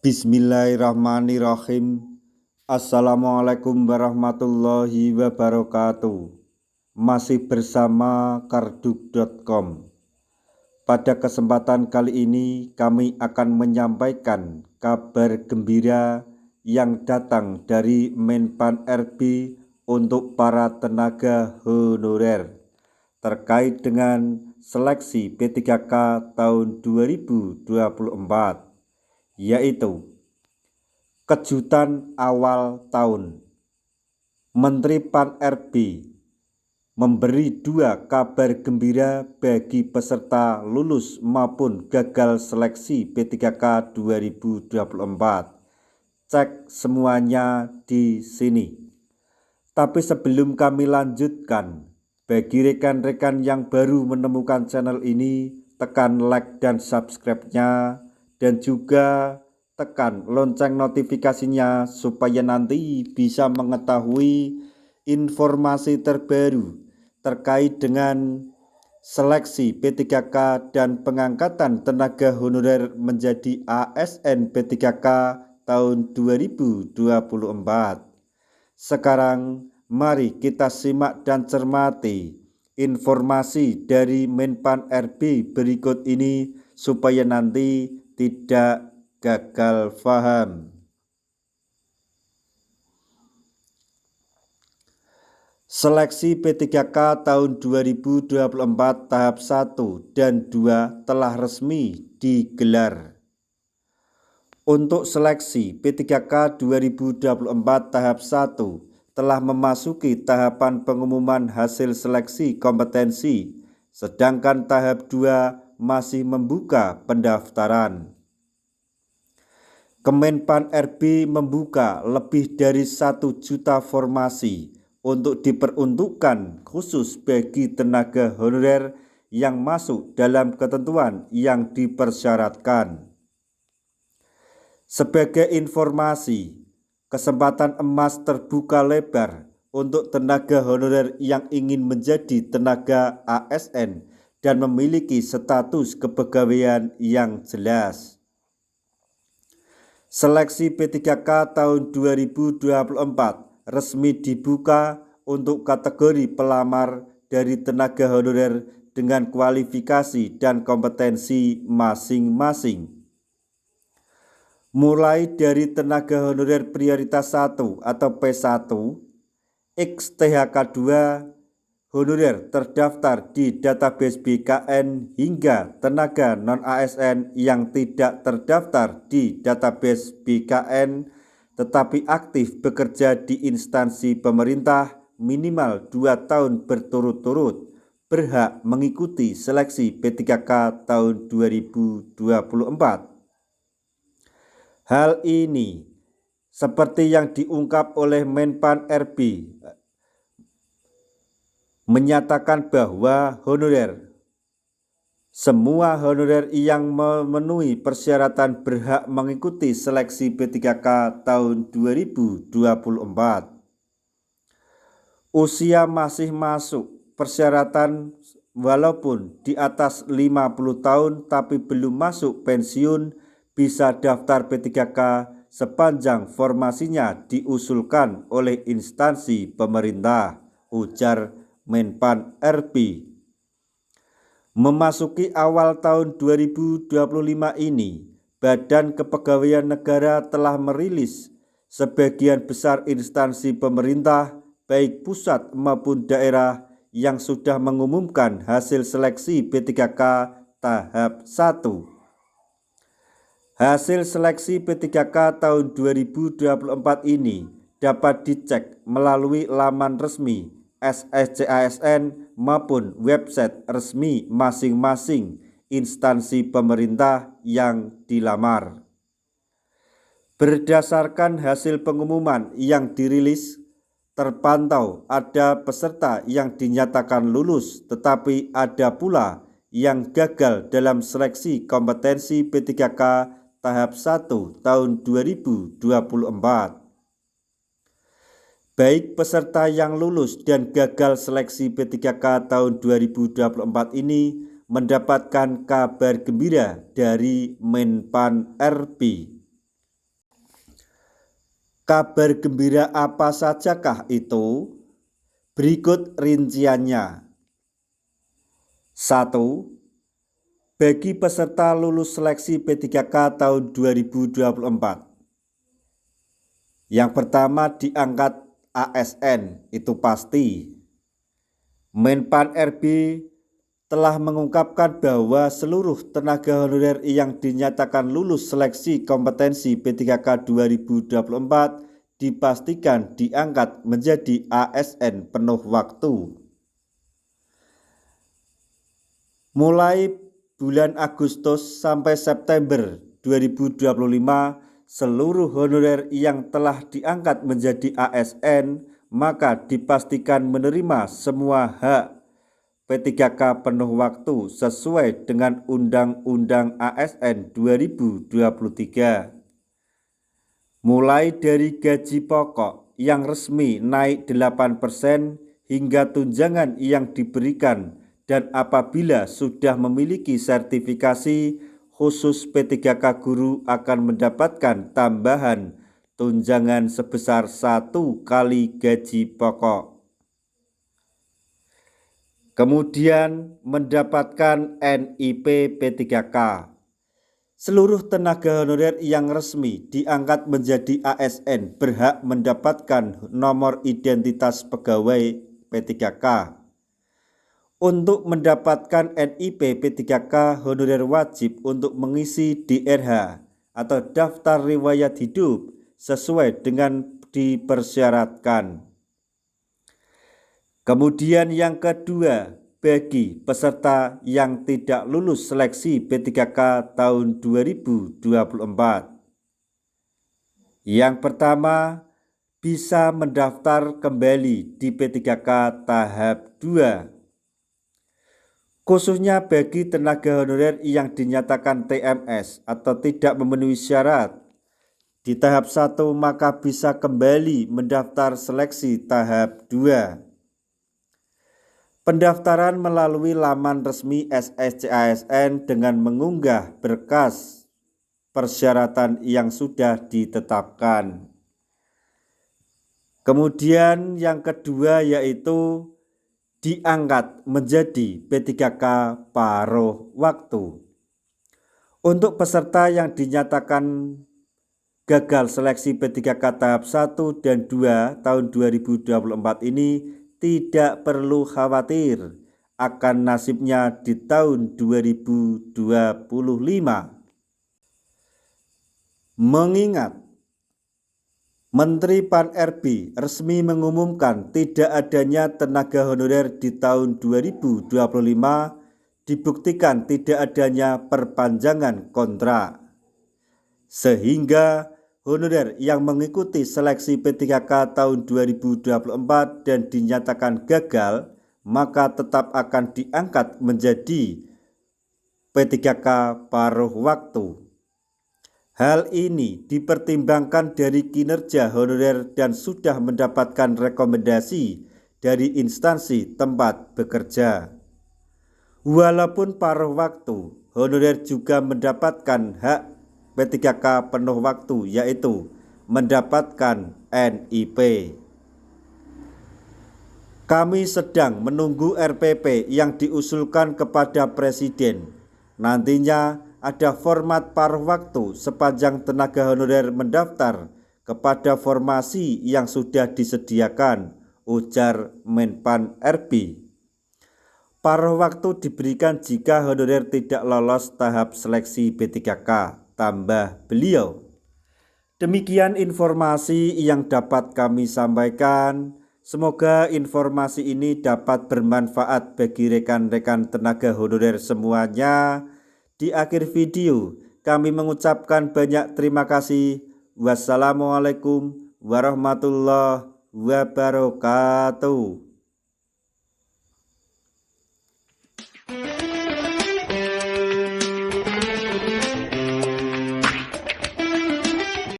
Bismillahirrahmanirrahim. Assalamualaikum warahmatullahi wabarakatuh. Masih bersama karduk.com. Pada kesempatan kali ini kami akan menyampaikan kabar gembira yang datang dari Menpan RB untuk para tenaga honorer terkait dengan seleksi P3K tahun 2024, yaitu kejutan awal tahun. Menteri Pan RB memberi 2 kabar gembira bagi peserta lulus maupun gagal seleksi P3K 2024. Cek semuanya di sini. Tapi sebelum kami lanjutkan, bagi rekan-rekan yang baru menemukan channel ini, tekan like dan subscribe-nya, dan juga tekan lonceng notifikasinya supaya nanti bisa mengetahui informasi terbaru terkait dengan seleksi P3K dan pengangkatan tenaga honorer menjadi ASN P3K tahun 2024. Sekarang mari kita simak dan cermati informasi dari Menpan RB berikut ini supaya nanti tidak gagal paham. Seleksi P3K tahun 2024 tahap 1 dan 2 telah resmi digelar. Untuk seleksi P3K 2024 tahap 1 telah memasuki tahapan pengumuman hasil seleksi kompetensi, sedangkan tahap 2 masih membuka pendaftaran. Kemenpan RB membuka lebih dari 1 juta formasi untuk diperuntukkan khusus bagi tenaga honorer yang masuk dalam ketentuan yang dipersyaratkan. Sebagai informasi, kesempatan emas terbuka lebar untuk tenaga honorer yang ingin menjadi tenaga ASN dan memiliki status kepegawaian yang jelas. Seleksi P3K tahun 2024 resmi dibuka untuk kategori pelamar dari tenaga honorer dengan kualifikasi dan kompetensi masing-masing. Mulai dari tenaga honorer prioritas 1 atau P1, XTHK 2, honorer terdaftar di database BKN hingga tenaga non-ASN yang tidak terdaftar di database BKN tetapi aktif bekerja di instansi pemerintah minimal 2 tahun berturut-turut berhak mengikuti seleksi P3K tahun 2024. Hal ini seperti yang diungkap oleh Menpan RB menyatakan bahwa semua honorer yang memenuhi persyaratan berhak mengikuti seleksi P3K tahun 2024. Usia masih masuk persyaratan walaupun di atas 50 tahun tapi belum masuk pensiun bisa daftar P3K sepanjang formasinya diusulkan oleh instansi pemerintah, ujar Menpan RB. Memasuki awal tahun 2025 ini, Badan Kepegawaian Negara telah merilis sebagian besar instansi pemerintah, baik pusat maupun daerah, yang sudah mengumumkan hasil seleksi P3K tahap 1. Hasil seleksi P3K tahun 2024 ini dapat dicek melalui laman resmi SSCASN maupun website resmi masing-masing instansi pemerintah yang dilamar. Berdasarkan hasil pengumuman yang dirilis, terpantau ada peserta yang dinyatakan lulus, tetapi ada pula yang gagal dalam seleksi kompetensi P3K tahap 1 tahun 2024. Baik peserta yang lulus dan gagal seleksi P3K tahun 2024 ini mendapatkan kabar gembira dari Menpan RB. Kabar gembira apa sajakah itu? Berikut rinciannya. 1. Bagi peserta lulus seleksi P3K tahun 2024. Yang pertama diangkat ASN, itu pasti. Menpan RB telah mengungkapkan bahwa seluruh tenaga honorer yang dinyatakan lulus seleksi kompetensi P3K 2024 dipastikan diangkat menjadi ASN penuh waktu. Mulai bulan Agustus sampai September 2025, seluruh honorer yang telah diangkat menjadi ASN maka dipastikan menerima semua hak P3K penuh waktu sesuai dengan Undang-Undang ASN 2023. Mulai dari gaji pokok yang resmi naik 8% hingga tunjangan yang diberikan, dan apabila sudah memiliki sertifikasi khusus P3K guru akan mendapatkan tambahan tunjangan sebesar 1 kali gaji pokok. Kemudian mendapatkan NIP P3K. Seluruh tenaga honorer yang resmi diangkat menjadi ASN berhak mendapatkan nomor identitas pegawai P3K. Untuk mendapatkan NIP P3K, honorer wajib untuk mengisi DRH atau daftar riwayat hidup sesuai dengan dipersyaratkan. Kemudian yang kedua, bagi peserta yang tidak lulus seleksi P3K tahun 2024. Yang pertama, bisa mendaftar kembali di P3K tahap 2. Khususnya bagi tenaga honorer yang dinyatakan TMS atau tidak memenuhi syarat di tahap 1, maka bisa kembali mendaftar seleksi tahap 2. Pendaftaran melalui laman resmi SSCASN dengan mengunggah berkas persyaratan yang sudah ditetapkan. Kemudian yang kedua yaitu diangkat menjadi P3K paruh waktu. Untuk peserta yang dinyatakan gagal seleksi P3K tahap 1 dan 2 tahun 2024 ini tidak perlu khawatir akan nasibnya di tahun 2025. Mengingat Menteri Pan-RB resmi mengumumkan tidak adanya tenaga honorer di tahun 2025, dibuktikan tidak adanya perpanjangan kontrak, sehingga honorer yang mengikuti seleksi P3K tahun 2024 dan dinyatakan gagal, maka tetap akan diangkat menjadi P3K paruh waktu. Hal ini dipertimbangkan dari kinerja honorer dan sudah mendapatkan rekomendasi dari instansi tempat bekerja. Walaupun paruh waktu, honorer juga mendapatkan hak P3K penuh waktu, yaitu mendapatkan NIP. Kami sedang menunggu RPP yang diusulkan kepada Presiden. Nantinya ada format paruh waktu sepanjang tenaga honorer mendaftar kepada formasi yang sudah disediakan, ujar Menpan RB. Paruh waktu diberikan jika honorer tidak lolos tahap seleksi P3K, tambah beliau. Demikian informasi yang dapat kami sampaikan. Semoga informasi ini dapat bermanfaat bagi rekan-rekan tenaga honorer semuanya. Di akhir video, kami mengucapkan banyak terima kasih. Wassalamualaikum warahmatullahi wabarakatuh.